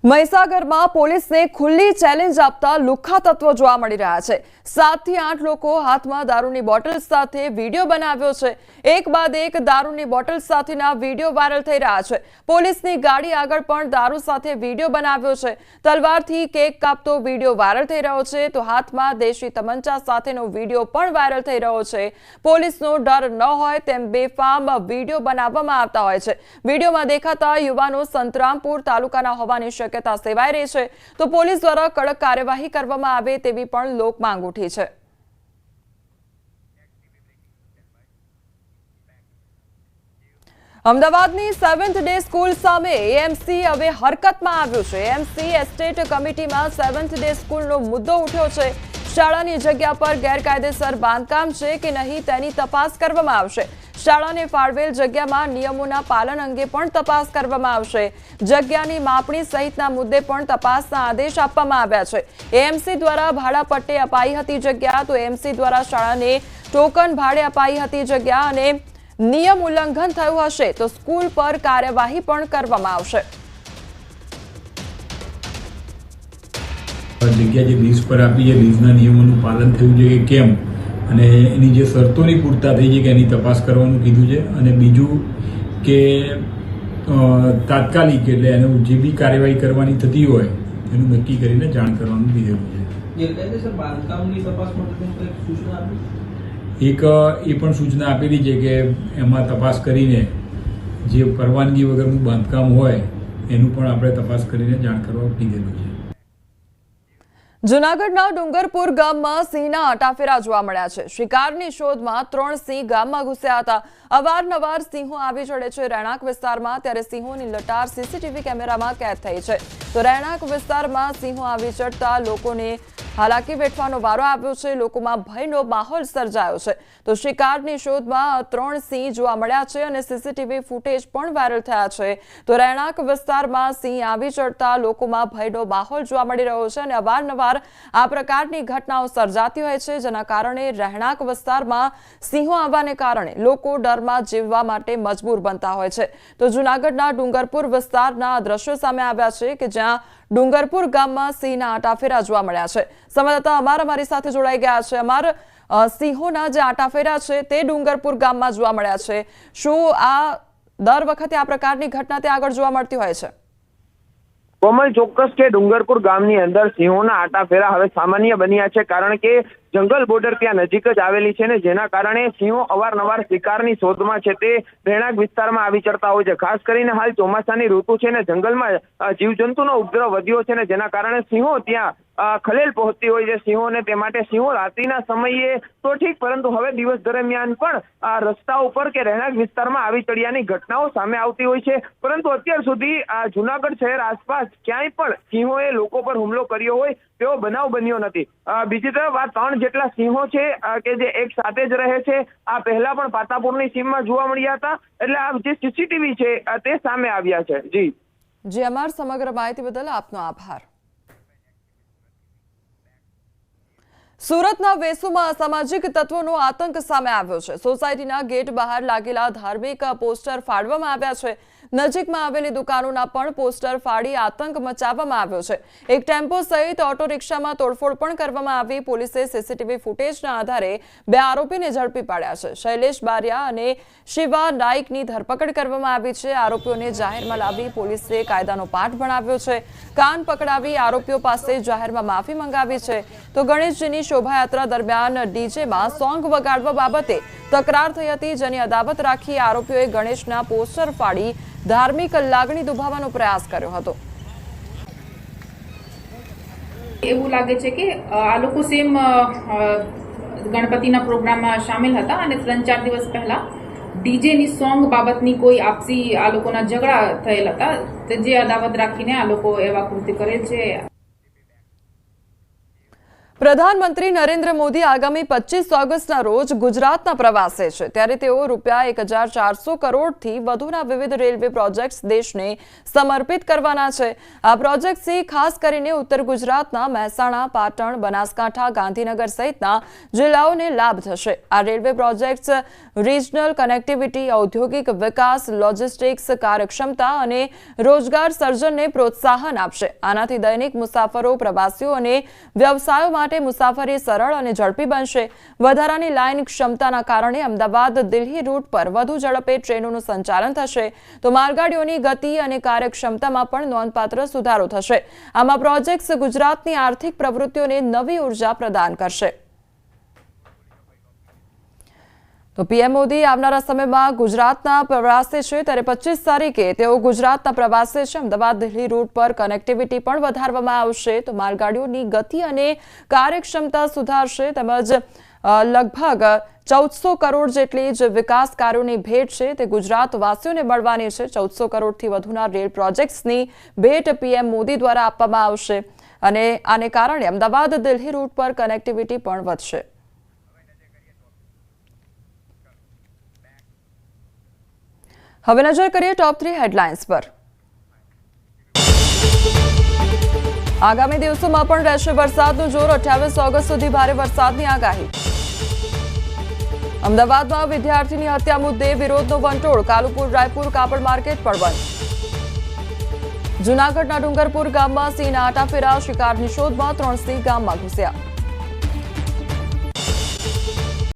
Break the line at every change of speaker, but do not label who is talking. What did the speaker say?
મહીસાગરમાં પોલીસને ખુલ્લી ચેલેન્જ આપતા લુખ્ખા તત્વો જોવા મળી રહ્યા છે। 7 થી 8 લોકો હાથમાં દારૂની બોટલ સાથે વિડિયો બનાવ્યો છે। એક બાદ એક દારૂની બોટલ સાથેના વિડિયો વાયરલ થઈ રહ્યા છે। પોલીસની ગાડી આગળ પણ દારૂ સાથે વિડિયો બનાવ્યો છે। તલવારથી કેક કાપતો વિડિયો વાયરલ થઈ રહ્યો છે તો હાથમાં દેશી તમંચા સાથેનો વિડિયો પણ વાયરલ થઈ રહ્યો છે। પોલીસનો ડર ન હોય તેમ બેફામ વિડિયો બનાવવામાં આવતા હોય છે। વિડિયોમાં દેખાતા યુવાનો સંતરામપુર તાલુકાના હોવાની શક્યતા સેવાઈ રહી છે તો પોલીસ દ્વારા કડક કાર્યવાહી કરવામાં આવે તેવી પણ લોક માંગ ઉઠી છે। અમદાવાદની 7th ડે સ્કૂલ સામે એએમસી હવે હરકતમાં આવ્યું છે। એએમસી એસ્ટેટ કમિટીમાં 7th ડે સ્કૂલનો મુદ્દો ઉઠ્યો છે। શાળાની જગ્યા પર ગેરકાયદેસર બાંધકામ છે કે નહીં તેની તપાસ કરવામાં આવશે। શાળાને ફાળવેલ જગ્યામાં નિયમોના પાલન અંગે પણ તપાસ કરવામાં આવશે। જગ્યાની માપણી સહિતના મુદ્દે પણ તપાસના આદેશ આપવામાં આવ્યા છે। એએમસી દ્વારા ભાડા પટ્ટે અપાઈ હતી જગ્યા તો એએમસી દ્વારા શાળાને ટોકન ભાડે અપાઈ હતી જગ્યા અને નિયમ ઉલ્લંઘન થયું હશે તો સ્કૂલ પર કાર્યવાહી પણ કરવામાં આવશે।
જગ્યા જે લીઝ પર આપી છે લીઝના નિયમોનું પાલન થયું છે કે કેમ અને એની જે શરતોની પૂર્તતા થઈ છે કે એની તપાસ કરવાનું કીધું છે અને બીજું કે તાત્કાલિક એટલે એને જે બી કાર્યવાહી કરવાની થતી હોય એનું નક્કી કરીને જાણ કરવાનું કીધેલું છે।
ગેરકાયદેસર બાંધકામની તપાસ માટે કંઈક સૂચના આપી?
એક એ પણ સૂચના આપેલી છે કે એમાં તપાસ કરીને જે પરવાનગી વગરનું બાંધકામ હોય એનું પણ આપણે તપાસ કરીને જાણ કરવા કીધેલું છે।
જૂનાગઢના ડુંગરપુર ગામમાં સિંહના આટાફેરા જોવા મળ્યા છે। શિકારની શોધમાં 3 સિંહ ગામમાં ઘૂસ્યા હતા। અવારનવાર સિંહો આવી ચડે છે રહેણાંક વિસ્તારમાં ત્યારે સિંહોની લટાર સીસીટીવી કેમેરામાં કેદ થઈ છે તો રહેણાંક વિસ્તારમાં સિંહો આવી ચડતા લોકોને હાલાકી વેઠવાનો વારો આવ્યો છે। લોકોમાં ભયનો માહોલ સર્જાયો છે તો શિકારની શોધમાં 3 સિંહ જોવા મળ્યા છે અને સીસીટીવી ફૂટેજ પણ વાયરલ થયા છે તો રહેણાંક વિસ્તારમાં સિંહ આવી ચડતા લોકોમાં ભયનો માહોલ જોવા મળી રહ્યો છે અને અવારનવાર આ પ્રકારની ઘટનાઓ સર્જાતી હોય છે જેના કારણે રહેણાંક વિસ્તારમાં સિંહો આવવાને કારણે લોકો ડરમાં જીવવા માટે મજબૂર બનતા હોય છે તો જૂનાગઢના ડુંગરપુર વિસ્તારના દ્રશ્યો સામે આવ્યા છે કે જ્યાં ડુંગરપુર ગામમાં સિંહના આટાફેરા જોવા મળ્યા છે। સંવાદદાતા અમાર અમારી સાથે જોડાઈ ગયા છે। અમાર સિંહોના જે આટાફેરા છે તે ડુંગરપુર ગામમાં જોવા મળ્યા છે। શું આ દર વખતે આ પ્રકારની ઘટના ત્યાં આગળ જોવા મળતી હોય છે?
કોમલ, ચોક્કસ કે ડુંગરપુર ગામની અંદર સિંહોના આટાફેરા હવે સામાન્ય બન્યા છે કારણ કે જંગલ બોર્ડર ત્યાં નજીક જ આવેલી છે ને જેના કારણે સિંહો અવારનવાર શિકારની શોધમાં છે તે રહેણાંક વિસ્તારમાં આવી ચડતા હોય છે। ખાસ કરીને હાલ ચોમાસાની ઋતુ છે ને જંગલમાં જીવજંતુનો ઉપદ્રવ વધ્યો છે ને જેના કારણે સિંહો ત્યાં ખલેલ પહોંચતી હોય છે સિંહોને। તે માટે સિંહો રાત્રિના સમયે તો ઠીક પરંતુ હવે દિવસ દરમિયાન પણ રસ્તા ઉપર કે રહેણાંક વિસ્તારમાં આવી ચડ્યાની ઘટનાઓ સામે આવતી હોય છે પરંતુ અત્યાર સુધી જૂનાગઢ શહેર આસપાસ ક્યાંય પણ સિંહોએ લોકો પર હુમલો કર્યો હોય તેવો બનાવ બન્યો નથી। બીજી તરફ આ 3 જેટલા સિંહો છે કે જે એક સાથે જ રહે છે આ પહેલા પણ પાતાપુરની સીમમાં જોવા મળ્યા હતા એટલે આ જે સીસીટીવી છે તે સામે આવ્યા છે।
જી અમાર સમગ્ર માહિતી બદલ આપનો આભાર। સુરતના વેસુમાં અસામાજિક તત્વોનો આતંક સામે આવ્યો છે। સોસાયટીના ગેટ બહાર લાગેલા ધાર્મિક પોસ્ટર ફાડવામાં આવ્યા છે। નજીકમાં આવેલી દુકાનોના પણ પોસ્ટર ફાડી આતંક મચાવવામાં આવ્યો છે। એક ટેમ્પો સહિત ઓટો રિક્ષામાં તોડફોડ પણ કરવામાં આવી। પોલીસે સીસીટીવી ફૂટેજના આધારે 2 આરોપીને ઝડપી પાડ્યા છે। શૈલેષ બારિયા અને શિવા નાઇકની ધરપકડ કરવામાં આવી છે। આરોપીઓને જાહેરમાં લાવી પોલીસે કાયદાનો પાઠ ભણાવ્યો છે। કાન પકડાવી આરોપીઓ પાસે જાહેરમાં માફી મંગાવી છે તો ગણેશજીની શોભાયાત્રા દરમિયાન ડીજેમાં સોંગ વગાડવા બાબતે તકરાર થઈ હતી જેની અદાવત રાખી આરોપીઓએ ગણેશના પોસ્ટર ફાડી ધાર્મિક લાગણી દુભાવવાનો પ્રયાસ કર્યો હતો।
એવું લાગે છે કે આ લોકો સેમ ગણપતિના પ્રોગ્રામમાં સામેલ હતા અને 3-4 દિવસ પહેલા ડીજેની સોંગ બાબતની કોઈ આપસી આ લોકોના ઝઘડા થયેલ હતા જે અદાવત રાખીને આ લોકો એવા કૃત્ય કરેલ છે।
પ્રધાનમંત્રી નરેન્દ્ર મોદી આગામી 25 ઓગસ્ટના રોજ ગુજરાતના પ્રવાસે છે ત્યારે તેઓ ₹1400 કરોડથી વધુના વિવિધ રેલવે પ્રોજેક્ટ્સ દેશને સમર્પિત કરવાના છે। આ પ્રોજેક્ટ્સથી ખાસ કરીને ઉત્તર ગુજરાતના મહેસાણા, પાટણ, બનાસકાંઠા, ગાંધીનગર સહિતના જિલ્લાઓને લાભ થશે। આ રેલવે પ્રોજેક્ટ્સ રિજનલ કનેક્ટિવિટી, ઔદ્યોગિક વિકાસ, લોજિસ્ટિક્સ, કાર્યક્ષમતા અને રોજગાર સર્જનને પ્રોત્સાહન આપશે। આનાથી દૈનિક મુસાફરો, પ્રવાસીઓ અને વ્યવસાયો માટે મુસાફરી સરળ અને ઝડપી બનશે। વધારાની લાઇન ક્ષમતાના કારણે અમદાવાદ દિલ્હી રૂટ પર વધુ ઝડપે ટ્રેનોનું સંચાલન થશે તો માલગાડીઓની ગતિ અને કાર્યક્ષમતામાં પણ નોંધપાત્ર સુધારો થશે। આમાં પ્રોજેક્ટ્સ ગુજરાતની આર્થિક પ્રવૃત્તિઓને નવી ઉર્જા પ્રદાન કરશે। તો પીએમ મોદી આવનારા સમયમાં ગુજરાતના પ્રવાસે છે ત્યારે 25 તારીખે તેઓ ગુજરાતના પ્રવાસે છે। અમદાવાદ દિલ્હી રૂટ પર કનેક્ટિવિટી પણ વધારવામાં આવશે તો માલગાડીઓની ગતિ અને કાર્યક્ષમતા સુધારશે તેમજ લગભગ 1400 કરોડ જેટલી જ વિકાસ કાર્યોની ભેટ છે તે ગુજરાતવાસીઓને મળવાની છે। 1400 કરોડથી વધુના રેલ પ્રોજેક્ટ્સની ભેટ પીએમ મોદી દ્વારા આપવામાં આવશે અને આને કારણે અમદાવાદ દિલ્હી રૂટ પર કનેક્ટિવિટી પણ વધશે। હવે નજર કરીએ ટોપ 3 હેડલાઇન્સ પર। આગામી દિવસોમાં પણ રહેશે વરસાદનું જોર, 28 ઓગસ્ટ સુધી ભારે વરસાદની આગાહી। અમદાવાદમાં વિદ્યાર્થીની હત્યા મુદ્દે વિરોધનો વંટોળ, કાલુપુર રાયપુર કાપડ માર્કેટ પણ બંધ। જૂનાગઢના ડુંગરપુર ગામમાં સિંહના આટાફેરા, શિકારની શોધમાં 3 સિંહ ગામમાં ઘૂસ્યા।